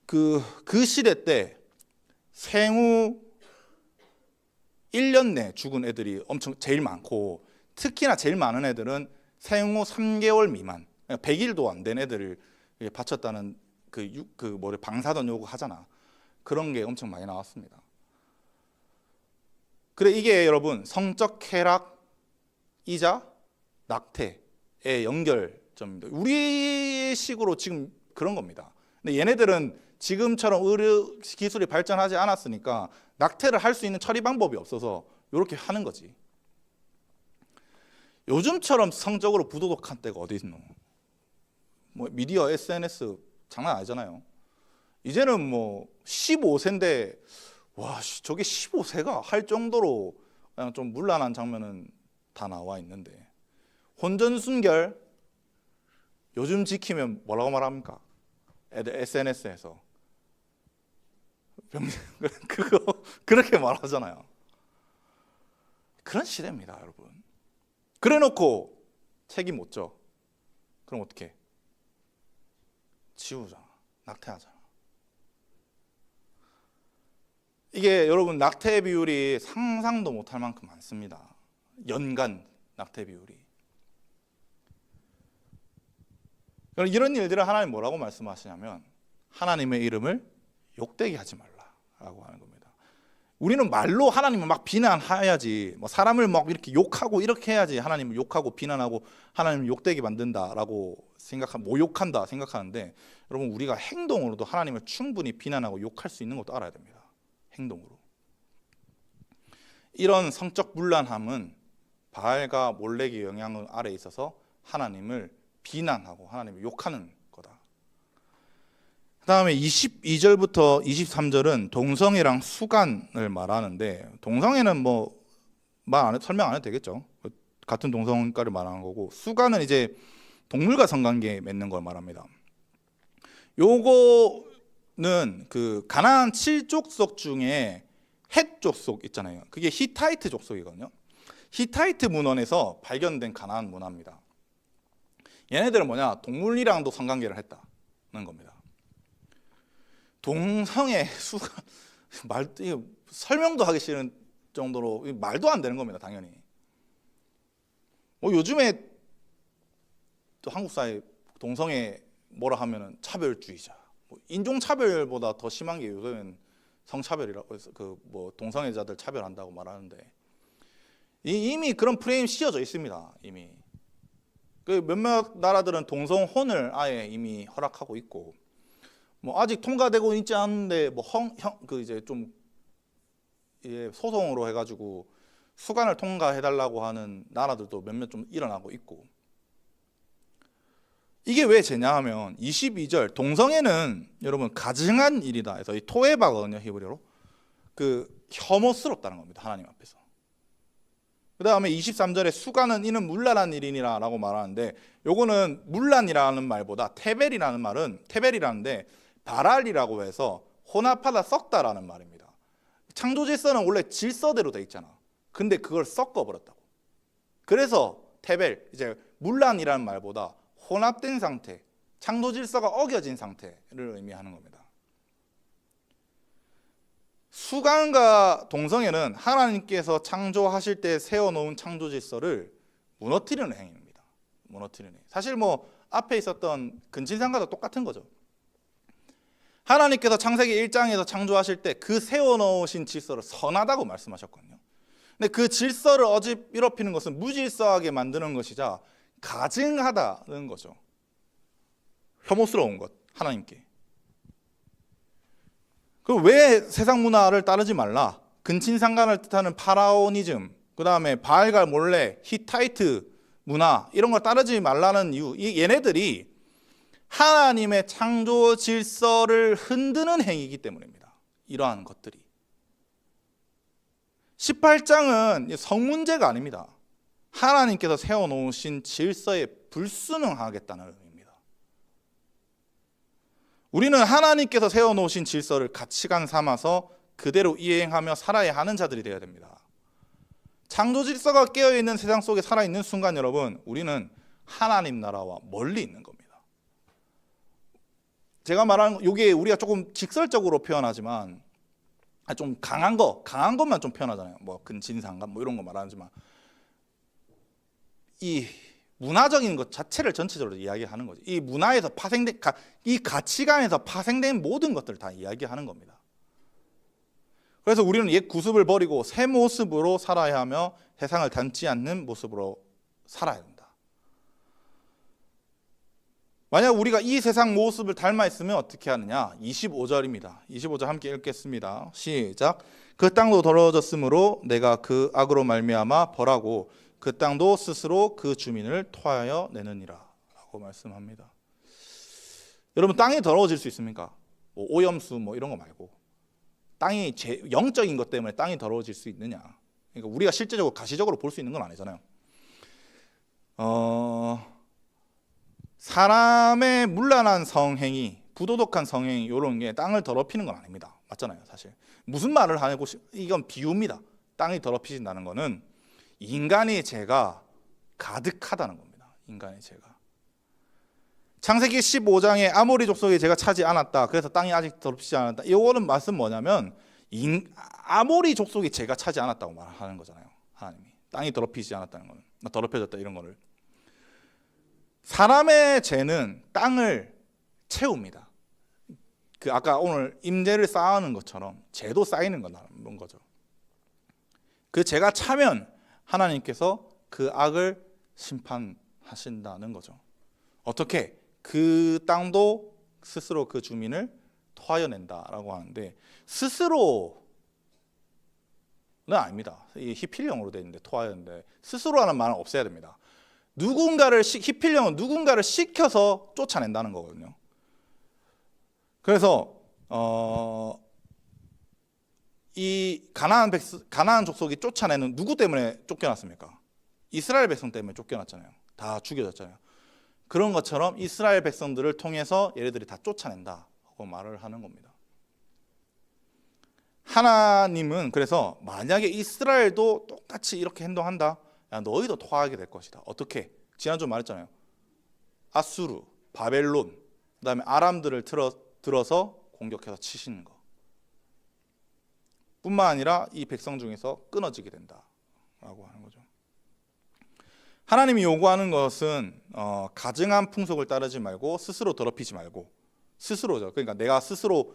그 시대 때 생후 1년 내 죽은 애들이 제일 많고, 특히나 제일 많은 애들은 생후 3개월 미만, 100일도 안 된 애들을 바쳤다는 방사선 요구 하잖아. 그런 게 엄청 많이 나왔습니다. 그래, 이게 여러분 성적 쾌락이자 낙태의 연결점입니다. 우리식으로 지금 그런 겁니다. 근데 얘네들은 지금처럼 의료 기술이 발전하지 않았으니까 낙태를 할 수 있는 처리 방법이 없어서 이렇게 하는 거지. 요즘처럼 성적으로 부도덕한 때가 어디 있노? 뭐 미디어, SNS 장난 아니잖아요. 이제는 뭐 15세인데 와, 저게 15세가 할 정도로 그냥 좀 문란한 장면은 다 나와 있는데, 혼전순결 요즘 지키면 뭐라고 말합니까? 애들 SNS에서 그거 그렇게 말하잖아요. 그런 시대입니다, 여러분. 그래놓고 책임 못 져. 그럼 어떻게? 지우잖아. 낙태하잖아. 이게 여러분 낙태 비율이 상상도 못할 만큼 많습니다. 연간 낙태 비율이. 이런 일들을 하나님 뭐라고 말씀하시냐면, 하나님의 이름을 욕되게 하지 말라라고 하는 겁니다. 우리는 말로 하나님을 막 비난해야지, 뭐 사람을 막 이렇게 욕하고 이렇게 해야지 하나님을 욕하고 비난하고 하나님을 욕되게 만든다라고 모욕한다 생각하는데, 여러분 우리가 행동으로도 하나님을 충분히 비난하고 욕할 수 있는 것도 알아야 됩니다. 행동으로. 이런 성적 문란함은 바알과 몰렉의 영향 아래에 있어서 하나님을 비난하고 하나님을 욕하는 거다. 그 다음에 22절부터 23절은 동성애랑 수간을 말하는데, 동성애는 뭐 설명 안 해도 되겠죠. 같은 동성애를 말하는 거고, 수간은 이제 동물과 성관계 맺는 걸 말합니다. 요거는 그 가나안 7족속 중에 헷 족속 있잖아요. 그게 히타이트 족속이거든요. 히타이트 문헌에서 발견된 가나안 문화입니다. 얘네들은 뭐냐, 동물이랑도 성관계를 했다는 겁니다. 동성애 수간 설명도 하기 싫은 정도로 말도 안 되는 겁니다. 당연히. 요즘에 또 한국 사회 동성애 뭐라 하면은 차별주의자, 인종차별보다 더 심한 게 요새는 성차별이라고 해서 동성애자들 차별한다고 말하는데, 이미 그런 프레임 씌워져 있습니다. 이미 몇몇 나라들은 동성혼을 아예 이미 허락하고 있고, 아직 통과되고 있지 않은데 이제 좀 소송으로 해가지고 수간을 통과해달라고 하는 나라들도 몇몇 좀 일어나고 있고. 이게 왜 죄냐하면 22절 동성애는 여러분 가증한 일이다 해서 이 토에바거든요. 히브리어로 혐오스럽다는 겁니다. 하나님 앞에서. 그 다음에 23절에 수간은 이는 문란한 일이니라 라고 말하는데, 요거는 문란이라는 말보다 테벨이라는데 바랄이라고 해서 혼합하다 썩다라는 말입니다. 창조 질서는 원래 질서대로 돼 있잖아. 근데 그걸 섞어버렸다고. 그래서 테벨, 이제 문란이라는 말보다 혼합된 상태, 창조 질서가 어겨진 상태를 의미하는 겁니다. 수간과 동성애는 하나님께서 창조하실 때 세워놓은 창조 질서를 무너뜨리는 행위입니다. 무너뜨리는 행위. 사실 앞에 있었던 근친상간도 똑같은 거죠. 하나님께서 창세기 1장에서 창조하실 때 그 세워놓으신 질서를 선하다고 말씀하셨거든요. 근데 그 질서를 어지럽히는 것은 무질서하게 만드는 것이자 가증하다는 거죠. 혐오스러운 것, 하나님께. 왜 세상 문화를 따르지 말라? 근친상간을 뜻하는 파라오니즘, 그 다음에 바알과 몰렉, 히타이트 문화 이런 걸 따르지 말라는 이유, 얘네들이 하나님의 창조 질서를 흔드는 행위이기 때문입니다. 이러한 것들이. 18장은 성 문제가 아닙니다. 하나님께서 세워놓으신 질서에 불순응하겠다는 의미입니다. 우리는 하나님께서 세워놓으신 질서를 가치관 삼아서 그대로 이행하며 살아야 하는 자들이 되어야 됩니다. 창조 질서가 깨어있는 세상 속에 살아있는 순간 여러분, 우리는 하나님 나라와 멀리 있는 겁니다. 제가 말하는 이게 우리가 조금 직설적으로 표현하지만 좀 강한 것만 좀 표현하잖아요. 근친상간 이런 거 말하지만 이 문화적인 것 자체를 전체적으로 이야기하는 거죠. 이 문화에서 파생된 이 가치관에서 파생된 모든 것들을 다 이야기하는 겁니다. 그래서 우리는 옛 구습을 버리고 새 모습으로 살아야 하며 세상을 닮지 않는 모습으로 살아야 된다. 만약 우리가 이 세상 모습을 닮아 있으면 어떻게 하느냐? 25절입니다. 25절 함께 읽겠습니다. 시작. 그 땅도 더러워졌으므로 내가 그 악으로 말미암아 벌하고 그 땅도 스스로 그 주민을 토하여 내느니라 라고 말씀합니다. 여러분, 땅이 더러워질 수 있습니까? 오염수 이런 거 말고 땅이 영적인 것 때문에 땅이 더러워질 수 있느냐? 그러니까 우리가 실제적으로 가시적으로 볼 수 있는 건 아니잖아요. 사람의 문란한 성행위, 부도덕한 성행위 이런 게 땅을 더럽히는 건 아닙니다. 맞잖아요, 사실. 무슨 말을 하고 이건 비유입니다. 땅이 더럽히진다는 거는 인간의 죄가 가득하다는 겁니다. 인간의 죄가. 창세기 15장에 아모리 족속의 죄가 차지 않았다. 그래서 땅이 아직 더럽히지 않았다. 이거는 말씀 뭐냐면 아모리 족속의 죄가 차지 않았다고 말하는 거잖아요. 하나님이 땅이 더럽히지 않았다는 거는, 더럽혀졌다 이런 거를. 사람의 죄는 땅을 채웁니다. 아까 오늘 임대를 쌓는 것처럼 죄도 쌓이는 거죠. 그 죄가 차면 하나님께서 그 악을 심판하신다는 거죠. 어떻게? 그 땅도 스스로 그 주민을 토하여낸다라고 하는데, 스스로는 아닙니다. 이 히필령으로 되어 있는데 토하여낸데, 스스로라는 말은 없애야 됩니다. 히필령은 누군가를 시켜서 쫓아낸다는 거거든요. 그래서 이 가나안 족속이 쫓아내는, 누구 때문에 쫓겨났습니까? 이스라엘 백성 때문에 쫓겨났잖아요. 다 죽여졌잖아요. 그런 것처럼 이스라엘 백성들을 통해서 얘네들이 다 쫓아낸다고 말을 하는 겁니다. 하나님은 그래서 만약에 이스라엘도 똑같이 이렇게 행동한다, 야, 너희도 토하게 될 것이다. 어떻게? 지난주 말했잖아요. 아수르, 바벨론, 그다음에 아람들을 들어서 공격해서 치시는 거 뿐만 아니라 이 백성 중에서 끊어지게 된다라고 하는 거죠. 하나님이 요구하는 것은 가증한 풍속을 따르지 말고 스스로 더럽히지 말고, 스스로죠. 그러니까 내가 스스로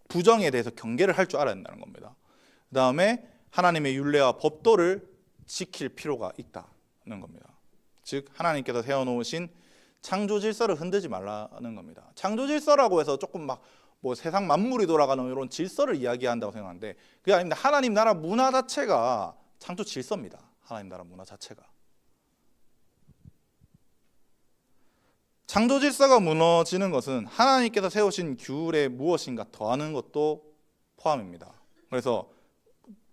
부정에 대해서 경계를 할 줄 알아야 된다는 겁니다. 그 다음에 하나님의 율례와 법도를 지킬 필요가 있다는 겁니다. 즉 하나님께서 세워놓으신 창조 질서를 흔들지 말라는 겁니다. 창조 질서라고 해서 조금 막 뭐 세상 만물이 돌아가는 이런 질서를 이야기한다고 생각하는데 그게 아닙니다. 하나님 나라 문화 자체가 창조 질서입니다. 하나님 나라 문화 자체가. 창조 질서가 무너지는 것은 하나님께서 세우신 규율에 무엇인가 더하는 것도 포함입니다. 그래서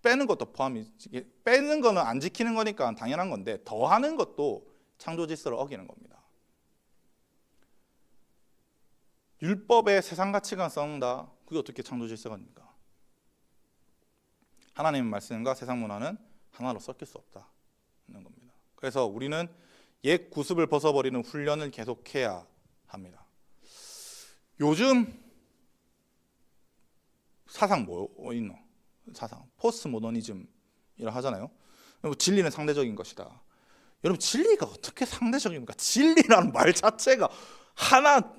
빼는 것도 포함이지, 빼는 거는 안 지키는 거니까 당연한 건데 더하는 것도 창조 질서를 어기는 겁니다. 율법에 세상 가치관 썩는다. 그게 어떻게 창조 질서가 됩니까? 하나님의 말씀과 세상 문화는 하나로 섞일 수 없다는 겁니다. 그래서 우리는 옛 구습을 벗어버리는 훈련을 계속해야 합니다. 요즘 사상 뭐 있노? 사상 포스트 모더니즘이라 하잖아요. 진리는 상대적인 것이다. 여러분 진리가 어떻게 상대적입니까? 진리라는 말 자체가 하나,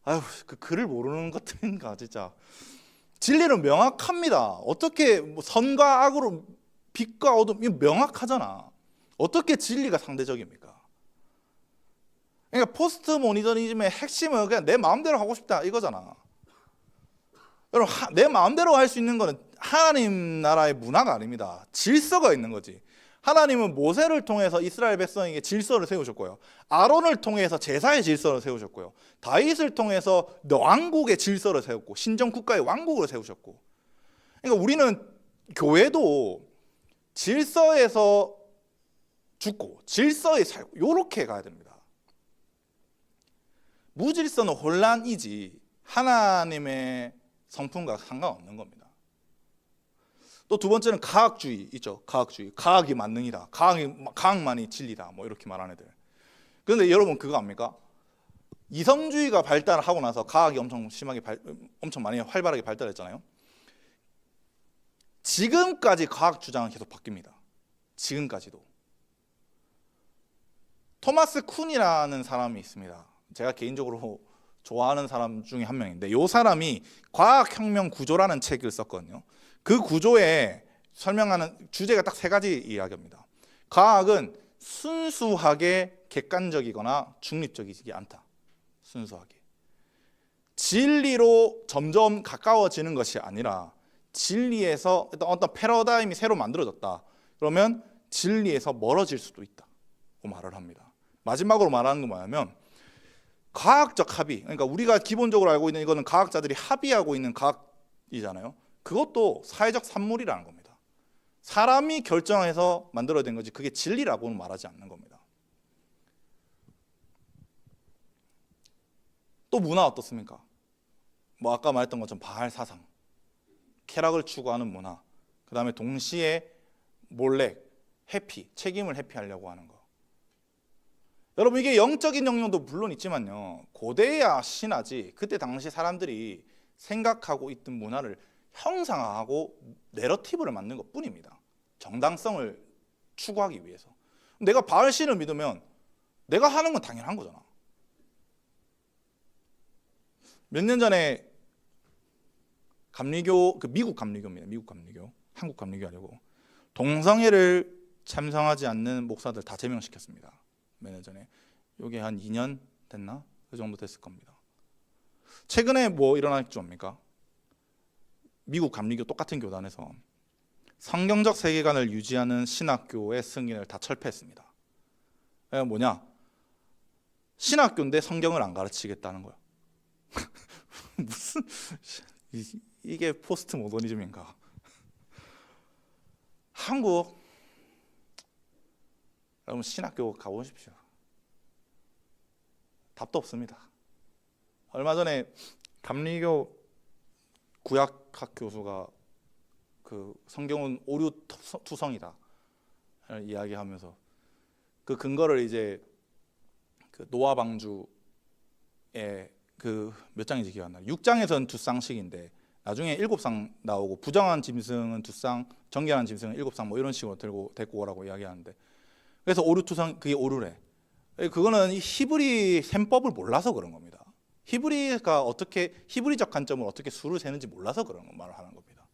아유 그 글을 모르는 것들인가 진짜. 진리는 명확합니다. 어떻게 뭐 선과 악으로 빛과 어둠, 이거 명확하잖아. 어떻게 진리가 상대적입니까? 그러니까 포스트 모더니즘의 핵심은 그냥 내 마음대로 하고 싶다 이거잖아. 여러분 내 마음대로 할 수 있는 거는 하나님 나라의 문화가 아닙니다. 질서가 있는 거지. 하나님은 모세를 통해서 이스라엘 백성에게 질서를 세우셨고요. 아론을 통해서 제사의 질서를 세우셨고요. 다윗을 통해서 왕국의 질서를 세웠고 신정국가의 왕국을 세우셨고. 그러니까 우리는 교회도 질서에서 죽고 질서에 살고 이렇게 가야 됩니다. 무질서는 혼란이지 하나님의 성품과 상관없는 겁니다. 또 두 번째는 과학주의 있죠. 과학주의. 과학이 만능이다. 과학만이 진리다. 뭐 이렇게 말하는 애들. 그런데 여러분 그거 압니까? 이성주의가 발달하고 나서 과학이 엄청 많이 활발하게 발달했잖아요. 지금까지 과학 주장은 계속 바뀝니다. 지금까지도. 토마스 쿤이라는 사람이 있습니다. 제가 개인적으로 좋아하는 사람 중에 한 명인데 이 사람이 과학혁명 구조라는 책을 썼거든요. 그 구조에 설명하는 주제가 딱 세 가지 이야기입니다. 과학은 순수하게 객관적이거나 중립적이지 않다. 순수하게. 진리로 점점 가까워지는 것이 아니라 진리에서 어떤 패러다임이 새로 만들어졌다. 그러면 진리에서 멀어질 수도 있다고 말을 합니다. 마지막으로 말하는 건 뭐냐면 과학적 합의, 그러니까 우리가 기본적으로 알고 있는 이거는 과학자들이 합의하고 있는 과학이잖아요. 그것도 사회적 산물이라는 겁니다. 사람이 결정해서 만들어낸 거지 그게 진리라고는 말하지 않는 겁니다. 또 문화 어떻습니까? 뭐 아까 말했던 것처럼 바알 사상, 쾌락을 추구하는 문화, 그 다음에 동시에 몰래 책임을 회피하려고 하는 거. 여러분 이게 영적인 영역도 물론 있지만요. 고대야 신화지 그때 당시 사람들이 생각하고 있던 문화를 형상화하고 내러티브를 만든 것뿐입니다. 정당성을 추구하기 위해서. 내가 바알 신을 믿으면 내가 하는 건 당연한 거잖아. 몇 년 전에 감리교, 미국 감리교입니다. 미국 감리교, 한국 감리교 아니고 동성애를 찬성하지 않는 목사들 다 제명시켰습니다. 몇 년 전에. 이게 한 2년 됐나? 그 정도 됐을 겁니다. 최근에 뭐 일어났죠 뭡니까? 미국 감리교 똑같은 교단에서 성경적 세계관을 유지하는 신학교의 승인을 다 철폐했습니다. 뭐냐? 신학교인데 성경을 안 가르치겠다는 거야. 무슨 이게 포스트 모더니즘인가? 한국 여러분 신학교 가보십시오. 답도 없습니다. 얼마 전에 감리교 구약학 교수가 그 성경은 오류 투성이다 이야기하면서 그 근거를 이제 그 노아 방주의 그 몇 장인지 기억 안 나요. 6장에서는 두 쌍씩인데 나중에 7쌍 나오고 부정한 짐승은 2쌍, 정결한 짐승은 7쌍 뭐 이런 식으로 데리고 오라고 이야기하는데 그래서 오류 투성 그게 오류래. 그거는 히브리 셈법을 몰라서 그런 겁니다. 히브리가 어떻게 히브리적 관점을 어떻게 수를 세는지 몰라서 그런 말을 하는 겁니다.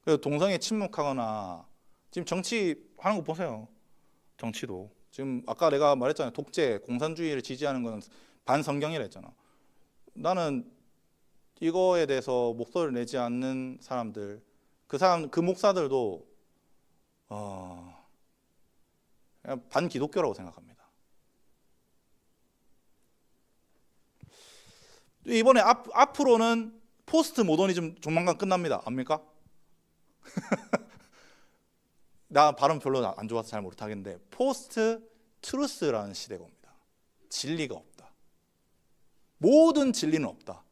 그래서 동성애 침묵하거나 지금 정치 하는 거 보세요. 정치도 지금 아까 내가 말했잖아요. 독재, 공산주의를 지지하는 건 반성경이라 했잖아. 나는 이거에 대해서 목소리를 내지 않는 사람들, 그 목사들도 그냥 반기독교라고 생각합니다. 이번에 앞으로는 포스트 모더니즘 조만간 끝납니다. 압니까? 나 발음 별로 안 좋아서 잘 못하겠는데 포스트 트루스라는 시대가 옵니다. 진리가 없다. 모든 진리는 없다.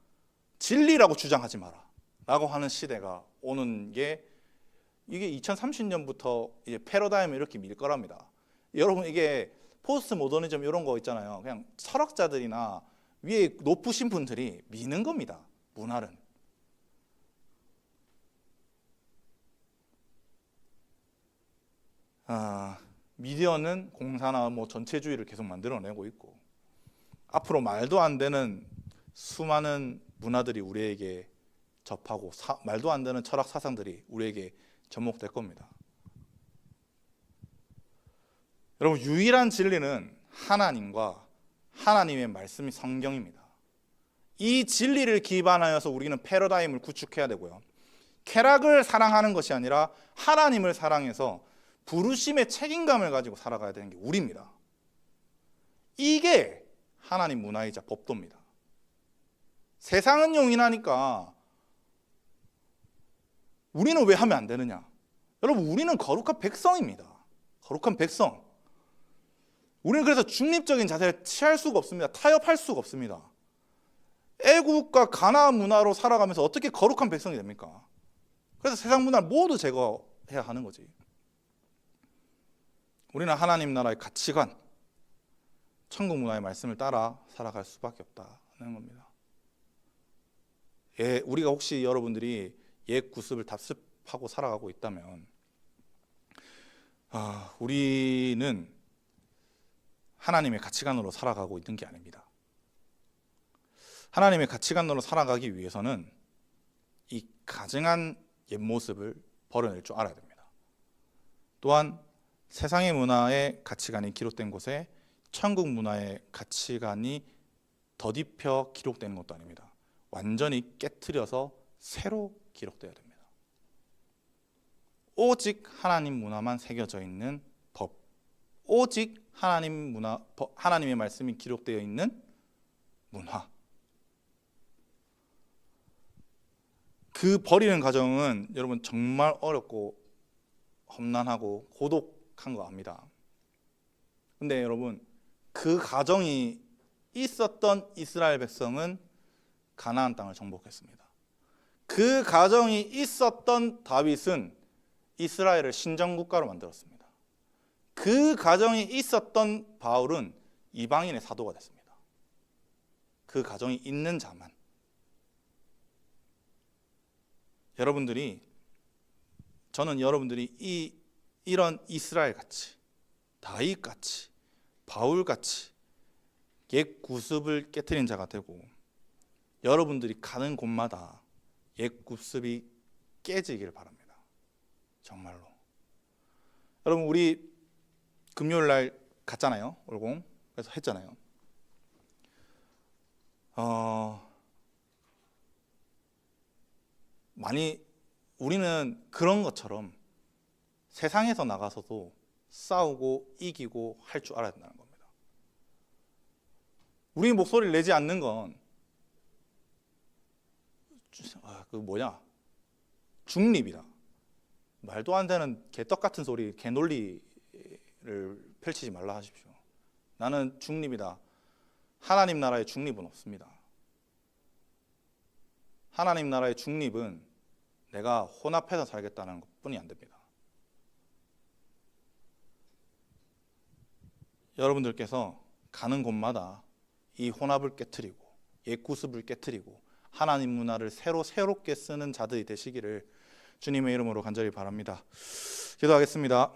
진리라고 주장하지 마라 라고 하는 시대가 오는 게 이게 2030년부터 이제 패러다임을 이렇게 밀 거랍니다. 여러분 이게 포스트 모더니즘 이런 거 있잖아요. 그냥 철학자들이나 위에 높으신 분들이 미는 겁니다. 문화는. 미디어는 공사나 뭐 전체주의를 계속 만들어내고 있고 앞으로 말도 안 되는 수많은 문화들이 우리에게 접하고 말도 안 되는 철학 사상들이 우리에게 접목될 겁니다. 여러분 유일한 진리는 하나님과 하나님의 말씀이 성경입니다. 이 진리를 기반하여서 우리는 패러다임을 구축해야 되고요. 쾌락을 사랑하는 것이 아니라 하나님을 사랑해서 부르심의 책임감을 가지고 살아가야 되는 게 우리입니다. 이게 하나님 문화이자 법도입니다. 세상은 용인하니까 우리는 왜 하면 안 되느냐? 여러분 우리는 거룩한 백성입니다. 거룩한 백성. 우리는 그래서 중립적인 자세를 취할 수가 없습니다. 타협할 수가 없습니다. 애국과 가나안 문화로 살아가면서 어떻게 거룩한 백성이 됩니까? 그래서 세상 문화를 모두 제거해야 하는 거지. 우리는 하나님 나라의 가치관, 천국 문화의 말씀을 따라 살아갈 수밖에 없다는 겁니다. 우리가 혹시 여러분들이 옛 구습을 답습하고 살아가고 있다면 우리는 하나님의 가치관으로 살아가고 있는 게 아닙니다. 하나님의 가치관으로 살아가기 위해서는 이 가증한 옛 모습을 버려낼 줄 알아야 됩니다. 또한 세상의 문화의 가치관이 기록된 곳에 천국 문화의 가치관이 더딥혀 기록되는 것도 아닙니다. 완전히 깨트려서 새로 기록되어야 됩니다. 오직 하나님 문화만 새겨져 있는 법, 오직 하나님의 말씀이 기록되어 있는 문화. 그 버리는 과정은 여러분 정말 어렵고 험난하고 고독한 거 압니다. 근데 여러분 그 과정이 있었던 이스라엘 백성은 가나안 땅을 정복했습니다. 그 과정이 있었던 다윗은 이스라엘을 신정국가로 만들었습니다. 그 과정이 있었던 바울은 이방인의 사도가 됐습니다. 그 과정이 있는 자만. 저는 여러분들이 이런 이스라엘같이 다윗같이 바울같이 옛 구습을 깨트린 자가 되고 여러분들이 가는 곳마다 옛 구습이 깨지길 바랍니다. 정말로. 여러분, 우리 금요일 날 갔잖아요. 올공. 그래서 했잖아요. 많이 우리는 그런 것처럼 세상에서 나가서도 싸우고 이기고 할 줄 알아야 된다는 겁니다. 우리 목소리를 내지 않는 건 중립이다. 말도 안 되는 개떡 같은 소리, 개논리를 펼치지 말라 하십시오. 나는 중립이다. 하나님 나라의 중립은 없습니다. 하나님 나라의 중립은 내가 혼합해서 살겠다는 것뿐이 안 됩니다. 여러분들께서 가는 곳마다 이 혼합을 깨트리고 옛 구습을 깨트리고 하나님 문화를 새롭게 쓰는 자들이 되시기를 주님의 이름으로 간절히 바랍니다. 기도하겠습니다.